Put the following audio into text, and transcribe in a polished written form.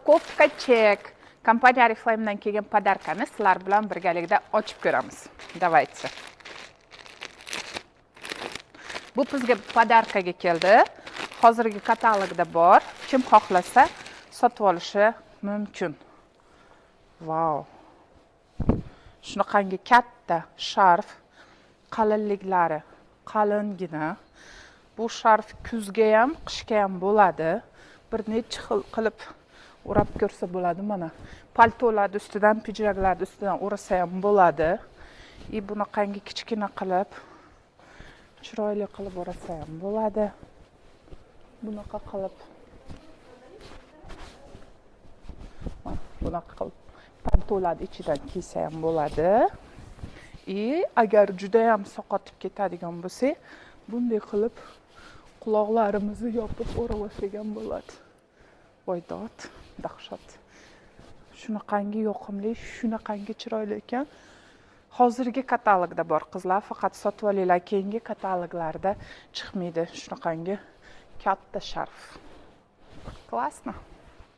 Упаковка чек. Kompaniya Oriflame'dan kelgan podarkani sizlar bilan birgalikda ochib ko'ramiz. Давайте. Bu bizga podarkaga keldi. Hozirgi katalogda bor. Kim xohlasa sotib olishi mumkin. Vau. Shunaqangi katta sharf, qalinliklari qalingina. Bu sharf kuzga ham, qishga ham bo'ladi. Bir necha xil qilib o'rab ko'rsa bo'ladi mana. Paltolar ustidan, pijaklar ustidan o'rasa ham bo'ladi. Bunaqangi kichkina qilib, chiroyli qilib o'rasa ham bo'ladi. Bunaqa qilib. Bunaqa qilib paltolar ichidan kiysa ham bo'ladi. Agar juda ham soqotib ketadigan bo'lsa, bunday qilib quloqlarimizni yopib o'rab olsak ham bo'ladi. Voydod, dahshat. Shunaqangi yoqimli, shunaqangi chiroyli ekan. Hozirgi katalogda bor qizlar, faqat sotib olinglar, keyingi kataloglarda chiqmaydi shunaqangi katta sharf. Klassno.